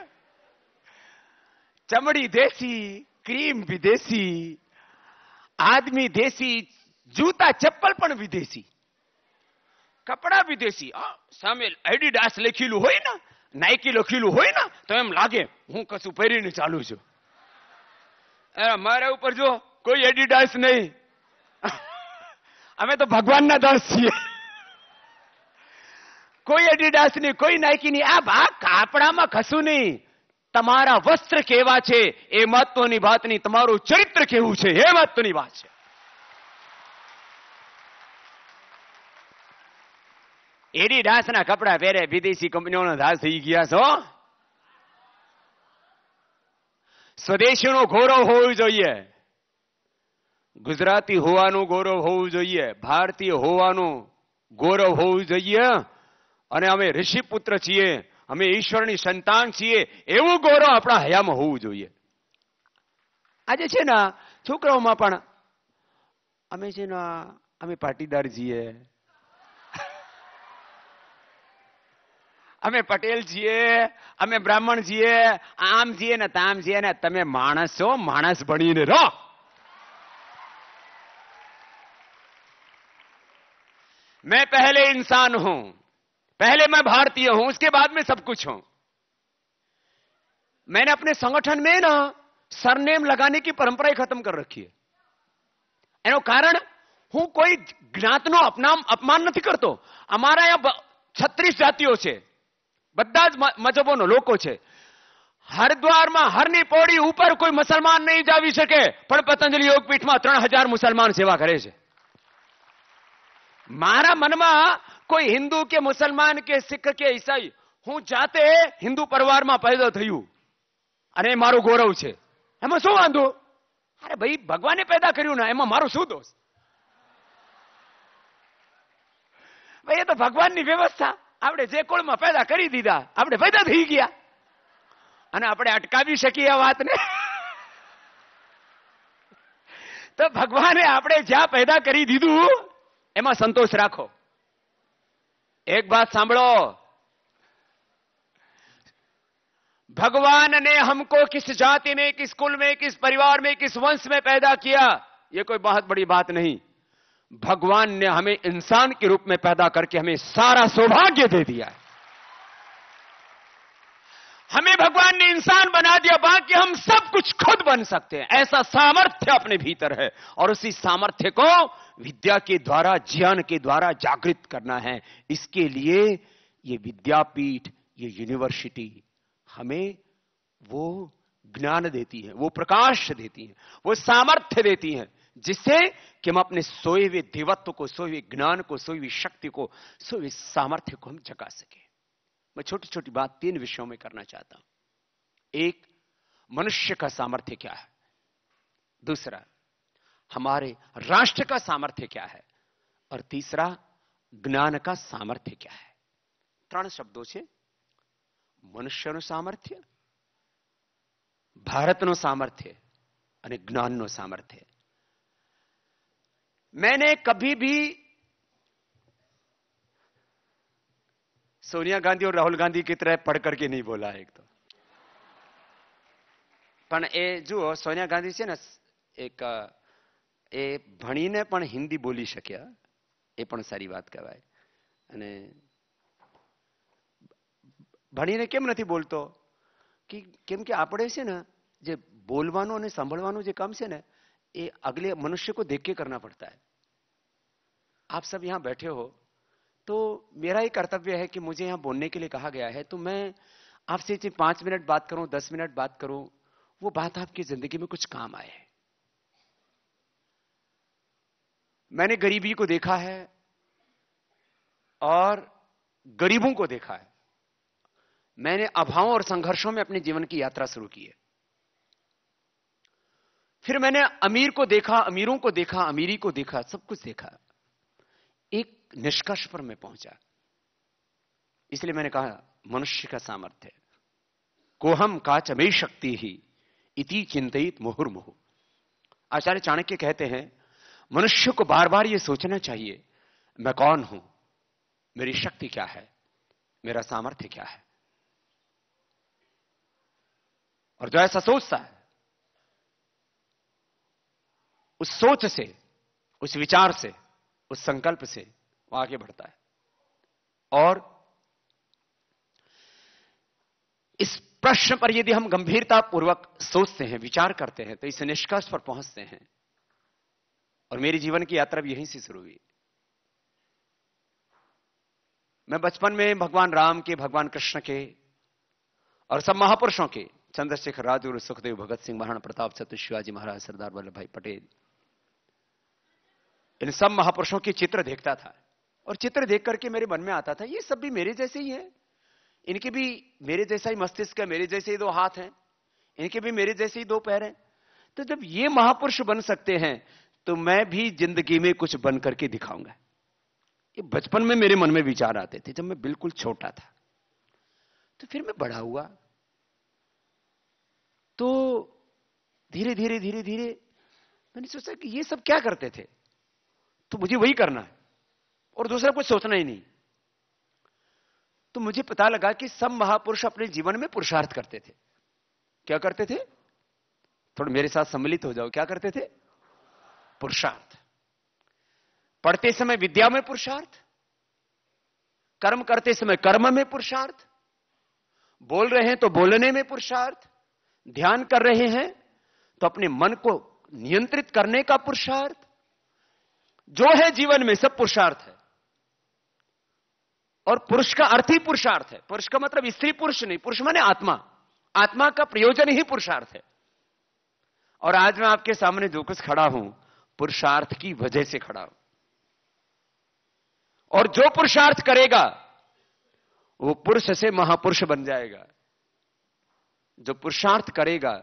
ચમડી દેશી, क्रीम विदेशी, आदमी देसी, जूता चप्पल પણ વિદેશી, કપડા વિદેશી. સામે એડિડાસ લખેલું હોય ને, નાઇકી લખેલું હોય ને, તો એમ લાગે હું કશું પહેરીને ચાલુ છું. મારા ઉપર જો કોઈ એડિડાસ નહીં, અમે તો ભગવાનના દાસ છીએ. કોઈ એડિડાસ નહીં, કોઈ નાઇકી નહીં. આ ભાગ કાપડામાં કશું નહીં. તમારા વસ્ત્ર કેવા છે એ મહત્વની વાત નહીં, તમારું ચરિત્ર કેવું છે એ મહત્વની વાત છે. એડિડાસના કપડા પહેરે વિદેશી કંપનીઓનો દાસ થઈ ગયા છો. સ્વદેશીનો ગૌરવ હોવું જોઈએ, ગુજરાતી હોવાનું ગૌરવ હોવું જોઈએ, ભારતીય હોવાનું ગૌરવ હોવું જોઈએ. અને અમે ઋષિપુત્ર છીએ, અમે ઈશ્વરની સંતાન છીએ, એવું ગૌરવ આપણા હયામાં હોવું જોઈએ. આજે છે ને છોકરાઓમાં પણ અમે છે ને અમે પાટીદાર છીએ, અમે પટેલ છીએ, અમે બ્રાહ્મણ છીએ, આમ છીએ ને તામ છીએ ને. તમે માણસ છો, માણસ બનીને રહો. मैं पहले इंसान हूं, पहले मैं भारतीय हूं, उसके बाद में सब कुछ हूं. मैंने अपने संगठन में ना सरनेम लगाने की परंपरा खत्म कर रखी है. એનું કારણ હું કોઈ જ્ઞાતનો અપમાન નથી કરતો. અમારા અહીંયા 36 જાતિઓ છે, બધા જ મજહબોનો લોકો છે. હરદ્વારમાં હરની પૌડી ઉપર કોઈ મુસલમાન નહીં જાવી શકે, પણ પતંજલિ યોગપીઠમાં 3000 મુસલમાન સેવા કરે છે. મારા મનમાં કોઈ હિન્દુ કે મુસલમાન કે શીખ કે ઈસાઈ, હું જાતે હિન્દુ પરિવારમાં પેદા થયું અને મારું ગૌરવ છે. એમાં શું વાંધો? અરે ભાઈ, ભગવાને પેદા કર્યું ને, એમાં મારો શું દોષ? ભાઈ એ તો ભગવાનની વ્યવસ્થા. આપણે જે કુળમાં પેદા કરી દીધા, આપણે પેદા થઈ ગયા, અને આપણે અટકાવી શકીએ આ વાતને? તો ભગવાને આપણે જ્યાં પેદા કરી દીધું એમાં સંતોષ રાખો. एक बात सांभळो, भगवान ने हमको किस जाति में, किस कुल में, किस परिवार में, किस वंश में पैदा किया, ये कोई बहुत बड़ी बात नहीं. भगवान ने हमें इंसान के रूप में पैदा करके हमें सारा सौभाग्य दे दिया है. हमें भगवान ने इंसान बना दिया, बाकी हम सब कुछ खुद बन सकते हैं. ऐसा सामर्थ्य अपने भीतर है, और उसी सामर्थ्य को विद्या के द्वारा, ज्ञान के द्वारा जागृत करना है. इसके लिए ये विद्यापीठ, ये यूनिवर्सिटी हमें वो ज्ञान देती है, वो प्रकाश देती है, वो सामर्थ्य देती है, जिससे कि हम अपने सोए हुए देवत्व को, सोए हुए ज्ञान को, सोई हुई शक्ति को, सोए हुए सामर्थ्य को हम जगा सके. मैं छोटी छोटी बात 3 विषयों में करना चाहता हूं. एक, मनुष्य का सामर्थ्य क्या है. दूसरा, हमारे राष्ट्र का सामर्थ्य क्या है. और तीसरा, ज्ञान का सामर्थ्य क्या है. 3 શબ્દો છે. મનુષ્યનું સામર્થ્ય, ભારતનું સામર્થ્ય અને જ્ઞાનનું સામર્થ્ય. मैंने कभी भी सोनिया गांधी और राहुल गांधी की तरह पढ़ करके नहीं बोला. एक तो પણ એ જુઓ, સોનિયા ગાંધી છે ને, એક એ ભણીને પણ હિન્દી બોલી શક્યા, એ પણ સારી વાત કહેવાય. અને ભણીને કેમ નથી બોલતો? કેમ કે આપણે છે ને, જે બોલવાનું અને સાંભળવાનું જે કામ છે ને, ये अगले मनुष्य को देख के करना पड़ता है. आप सब यहां बैठे हो, तो मेरा ही कर्तव्य है कि मुझे यहां बोलने के लिए कहा गया है, तो मैं आपसे 5 मिनट बात करूं, 10 मिनट बात करूं, वो बात आपकी जिंदगी में कुछ काम आए. मैंने गरीबी को देखा है और गरीबों को देखा है. मैंने अभावों और संघर्षों में अपने जीवन की यात्रा शुरू की है. फिर मैंने अमीर को देखा, अमीरों को देखा, अमीरी को देखा, सब कुछ देखा. एक निष्कर्ष पर मैं पहुंचा. इसलिए मैंने कहा, मनुष्य का सामर्थ्य, कोहम काचमे शक्ति ही इति चिंतित मुहुर्मुहु. आचार्य चाणक्य कहते हैं, मनुष्य को बार बार यह सोचना चाहिए, मैं कौन हूं, मेरी शक्ति क्या है, मेरा सामर्थ्य क्या है. और जो ऐसा सोचता है उस सोच से, उस विचार से, उस संकल्प से वो आगे बढ़ता है। और इस प्रश्न पर यदि हम गंभीरता पूर्वक सोचते हैं, विचार करते हैं, तो इस निष्कर्ष पर पहुंचते हैं। और मेरी जीवन की यात्रा भी यहीं से शुरू हुई। मैं बचपन में भगवान राम के, भगवान कृष्ण के और सब महापुरुषों के, चंद्रशेखर, राजगुरु, सुखदेव, भगत सिंह, महाराणा प्रताप, छत्रपति शिवाजी महाराज, सरदार वल्लभ भाई पटेल, इन सब महापुरुषों के चित्र देखता था। और चित्र देख करके मेरे मन में आता था, ये सब भी मेरे जैसे ही हैं, इनके भी मेरे जैसा ही मस्तिष्क है, मेरे जैसे ही दो हाथ हैं, इनके भी मेरे जैसे ही दो पैर हैं। तो जब ये महापुरुष बन सकते हैं तो मैं भी जिंदगी में कुछ बन करके दिखाऊंगा। ये बचपन में मेरे मन में विचार आते थे, जब मैं बिल्कुल छोटा था। तो फिर मैं बड़ा हुआ तो धीरे धीरे धीरे धीरे मैंने सोचा कि ये सब क्या करते थे, तो मुझे वही करना है और दूसरा कुछ सोचना ही नहीं। तो मुझे पता लगा कि सब महापुरुष अपने जीवन में पुरुषार्थ करते थे। क्या करते थे? थोड़ा मेरे साथ सम्मिलित हो जाओ। क्या करते थे? पुरुषार्थ। पढ़ते समय विद्या में पुरुषार्थ, कर्म करते समय कर्म में पुरुषार्थ, बोल रहे हैं तो बोलने में पुरुषार्थ, ध्यान कर रहे हैं तो अपने मन को नियंत्रित करने का पुरुषार्थ। जो है जीवन में सब पुरुषार्थ है। और पुरुष का अर्थ ही पुरुषार्थ है। पुरुष का मतलब स्त्री पुरुष नहीं, पुरुष माने आत्मा। आत्मा का प्रयोजन ही पुरुषार्थ है। और आज मैं आपके सामने जो कुछ खड़ा हूं, पुरुषार्थ की वजह से खड़ा हूं। और जो पुरुषार्थ करेगा वो पुरुष से महापुरुष बन जाएगा। जो पुरुषार्थ करेगा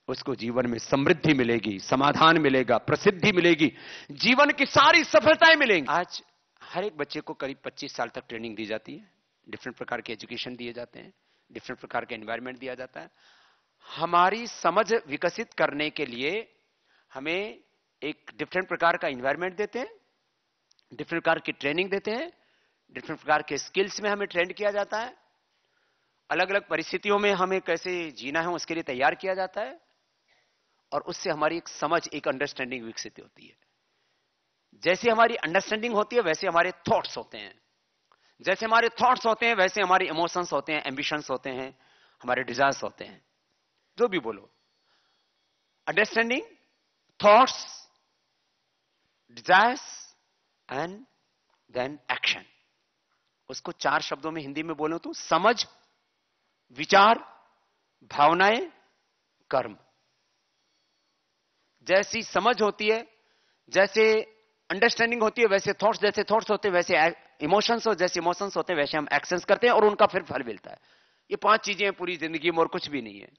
उसको जीवन में समृद्धि मिलेगी, समाधान मिलेगा, प्रसिद्धि मिलेगी, जीवन की सारी सफलताएं मिलेंगी। आज हर एक बच्चे को करीब 25 साल तक ट्रेनिंग दी जाती है, डिफरेंट प्रकार के एजुकेशन दिए जाते हैं, डिफरेंट प्रकार के एनवायरनमेंट दिया जाता है। हमारी समझ विकसित करने के लिए हमें एक डिफरेंट प्रकार का एनवायरनमेंट देते हैं, डिफरेंट प्रकार की ट्रेनिंग देते हैं, डिफरेंट प्रकार के स्किल्स में हमें ट्रेंड किया जाता है। अलग अलग परिस्थितियों में हमें कैसे जीना है उसके लिए तैयार किया जाता है। और उससे हमारी एक समझ, एक अंडरस्टैंडिंग विकसित होती है। जैसे हमारी अंडरस्टैंडिंग होती है वैसे हमारे थॉट्स होते हैं, जैसे हमारे थॉट्स होते हैं वैसे हमारे इमोशंस होते हैं, एम्बिशंस होते हैं, हमारे डिजायर्स होते हैं। जो भी बोलो, understanding, thoughts, desires and then action. उसको 4 शब्दों में हिंदी में बोलो तो समझ, विचार, भावनाएं, कर्म। जैसी समझ होती है, जैसे अंडरस्टैंडिंग होती है, वैसे थॉट्स, जैसे थॉट्स होते हैं वैसे इमोशंस, हो जैसे इमोशंस होते हैं वैसे हम एक्शंस करते हैं और उनका फिर फल मिलता है। ये 5 चीजें हैं पूरी जिंदगी में और कुछ भी नहीं है।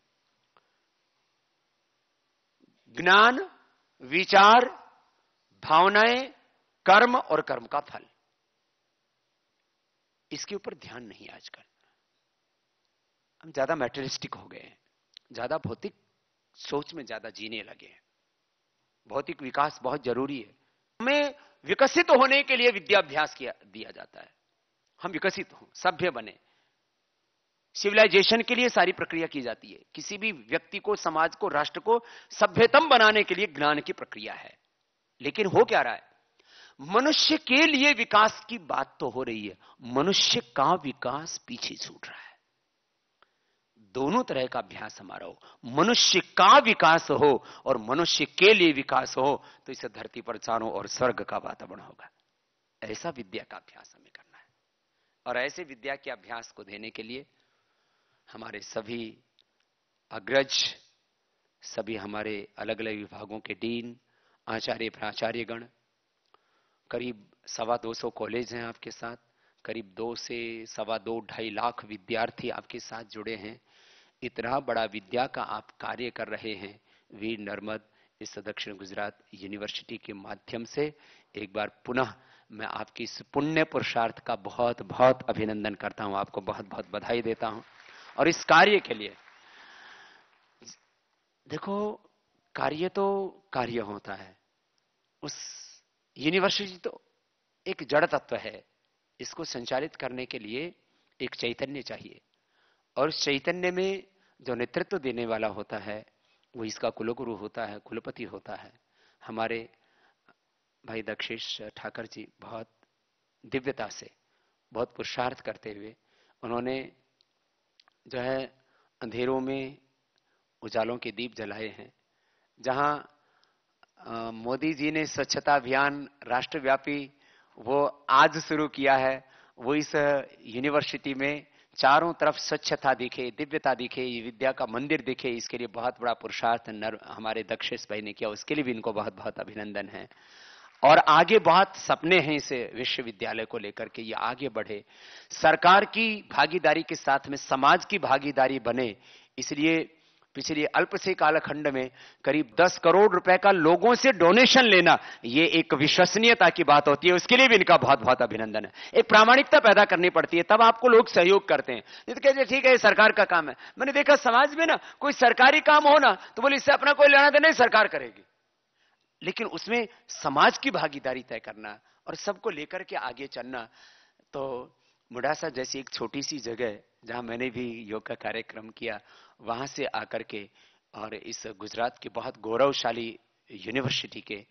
ज्ञान, विचार, भावनाएं, कर्म और कर्म का फल। इसके ऊपर ध्यान नहीं आजकल। हम ज्यादा मैटेरियलिस्टिक हो गए हैं, ज्यादा भौतिक सोच में ज्यादा जीने लगे हैं। भौतिक विकास बहुत जरूरी है। हमें विकसित होने के लिए विद्याभ्यास दिया जाता है। हम विकसित हों, सभ्य बने, सिविलाइजेशन के लिए सारी प्रक्रिया की जाती है। किसी भी व्यक्ति को, समाज को, राष्ट्र को सभ्यतम बनाने के लिए ज्ञान की प्रक्रिया है। लेकिन हो क्या रहा है? मनुष्य के लिए विकास की बात तो हो रही है, मनुष्य का विकास पीछे छूट रहा है। दोनों तरह का अभ्यास हमारा हो, मनुष्य का विकास हो और मनुष्य के लिए विकास हो, तो इस धरती पर चारों ओर स्वर्ग का वातावरण होगा। ऐसा विद्या का अभ्यास हमें करना है। और ऐसे विद्या के अभ्यास को देने के लिए हमारे सभी अग्रज, सभी हमारे अलग अलग विभागों के डीन, आचार्य, प्राचार्यगण, करीब 225 कॉलेज हैं आपके साथ, करीब 2 से 2.25 लाख विद्यार्थी आपके साथ जुड़े हैं। इतना बड़ा विद्या का आप कार्य कर रहे हैं वीर नर्मद इस दक्षिण गुजरात यूनिवर्सिटी के माध्यम से। एक बार पुनः मैं आपकी इस पुण्य पुरुषार्थ का बहुत बहुत अभिनंदन करता हूं, आपको बहुत बहुत बधाई देता हूं। और इस कार्य के लिए देखो, कार्य तो कार्य होता है, उस यूनिवर्सिटी तो एक जड़ तत्व है। इसको संचालित करने के लिए एक चैतन्य चाहिए, और उस चैतन्य में जो नेतृत्व देने वाला होता है वो इसका कुलगुरु होता है, कुलपति होता है। हमारे भाई दक्षेश ठाकर जी बहुत दिव्यता से, बहुत पुरुषार्थ करते हुए उन्होंने जो है अंधेरों में उजालों के दीप जलाए हैं। जहां मोदी जी ने स्वच्छता अभियान राष्ट्रव्यापी वो आज शुरू किया है, वो इस यूनिवर्सिटी में चारों तरफ स्वच्छता दिखे, दिव्यता दिखे, ये विद्या का मंदिर दिखे, इसके लिए बहुत बड़ा पुरुषार्थ हमारे दक्षेश भाई ने किया। उसके लिए भी इनको बहुत बहुत अभिनंदन है। और आगे बहुत सपने हैं इस विश्वविद्यालय को लेकर के, ये आगे बढ़े, सरकार की भागीदारी के साथ में समाज की भागीदारी बने। इसलिए पिछले अल्प से कालखंड में करीब 10 करोड़ रुपए का लोगों से डोनेशन लेना, ये एक विश्वसनीयता की बात होती है। उसके लिए भी इनका बहुत बहुत अभिनंदन है। एक प्रामाणिकता पैदा करनी पड़ती है, तब आपको लोग सहयोग करते हैं। तो कहते ठीक है, सरकार का काम है। मैंने देखा समाज में ना कोई सरकारी काम हो ना तो बोले इससे अपना कोई लेना देना नहीं, सरकार करेगी। लेकिन उसमें समाज की भागीदारी तय करना और सबको लेकर के आगे चलना। तो मुडासा जैसी एक छोटी सी जगह जहां मैंने भी योग का कार्यक्रम किया, वहां से आकर के और इस गुजरात के बहुत गौरवशाली यूनिवर्सिटी के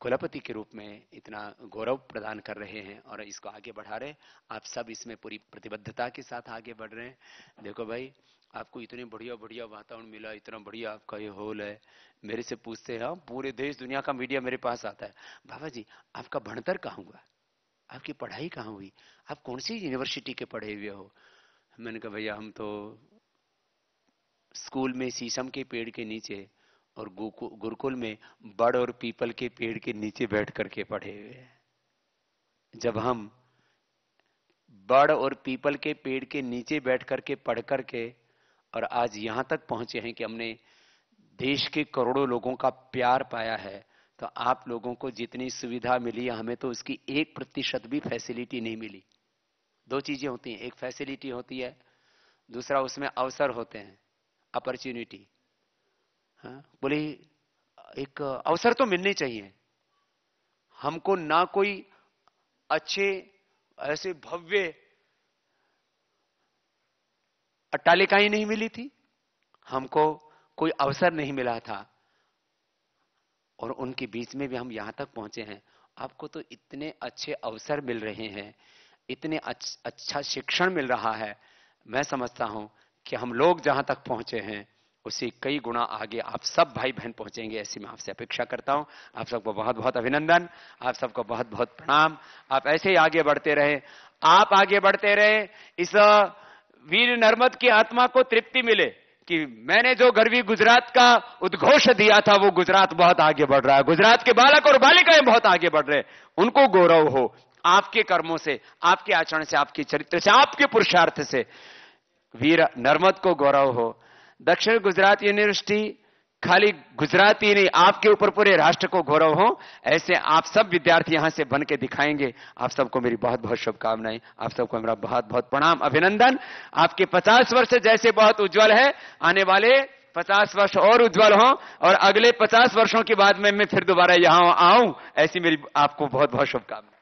कुलपति के रूप में इतना गौरव प्रदान कर रहे हैं और इसको आगे बढ़ा रहे। आप सब इसमें पूरी प्रतिबद्धता के साथ आगे बढ़ रहे हैं। देखो भाई, आपको इतने बढ़िया बढ़िया वातावरण मिला, इतना बढ़िया आपका ये हॉल है। मेरे से पूछते हैं, पूरे देश दुनिया का मीडिया मेरे पास आता है, बाबा जी आपका भणतर कहाँ हुआ, आपकी पढ़ाई कहाँ हुई, आप कौन सी यूनिवर्सिटी के पढ़े हुए हो। मैंने कहा भैया हम तो स्कूल में शीशम के पेड़ के नीचे और गुरुकुल में बड़ और पीपल के पेड़ के नीचे बैठ करके पढ़े हुए हैं। जब हम बड़ और पीपल के पेड़ के नीचे बैठ करके पढ़ करके और आज यहां तक पहुंचे हैं कि हमने देश के करोड़ों लोगों का प्यार पाया है, तो आप लोगों को जितनी सुविधा मिली है हमें तो उसकी 1% भी फैसिलिटी नहीं मिली। दो चीजें होती हैं, एक फैसिलिटी होती है, दूसरा उसमें अवसर होते हैं, अपॉर्चुनिटी। हाँ, बोले एक अवसर तो मिलने चाहिए हमको। ना कोई अच्छे ऐसे भव्य अट्टालिकाएं नहीं मिली थी, हमको कोई अवसर नहीं मिला था, और उनके बीच में भी हम यहां तक पहुंचे हैं। आपको तो इतने अच्छे अवसर मिल रहे हैं, इतने अच्छा शिक्षण मिल रहा है। मैं समझता हूं कि हम लोग जहां तक पहुंचे हैं उससे कई गुना आगे आप सब भाई बहन पहुंचेंगे, ऐसी मैं आपसे अपेक्षा करता हूं। आप सबको बहुत बहुत अभिनंदन, आप सबको बहुत बहुत प्रणाम। आप ऐसे ही आगे बढ़ते रहे, आप आगे बढ़ते रहे, इस वीर नर्मद की आत्मा को तृप्ति मिले कि मैंने जो गर्वी गुजरात का उद्घोष दिया था वो गुजरात बहुत आगे बढ़ रहा है, गुजरात के बालक और बालिकाएं बहुत आगे बढ़ रहे हैं। उनको गौरव हो आपके कर्मों से, आपके आचरण से, आपके चरित्र से, आपके पुरुषार्थ से। वीर नर्मद को गौरव हो। दक्षिण गुजरात यूनिवर्सिटी खाली गुजराती नहीं, आपके ऊपर पूरे राष्ट्र को गौरव हो। ऐसे आप सब विद्यार्थी यहां से बन के दिखाएंगे। आप सबको मेरी बहुत बहुत शुभकामनाएं, आप सबको मेरा बहुत बहुत प्रणाम, अभिनंदन। आपके 50 वर्ष जैसे बहुत उज्जवल है, आने वाले 50 वर्ष और उज्जवल हों और अगले 50 वर्षों के बाद में मैं फिर दोबारा यहां आऊं, ऐसी मेरी आपको बहुत बहुत शुभकामनाएं।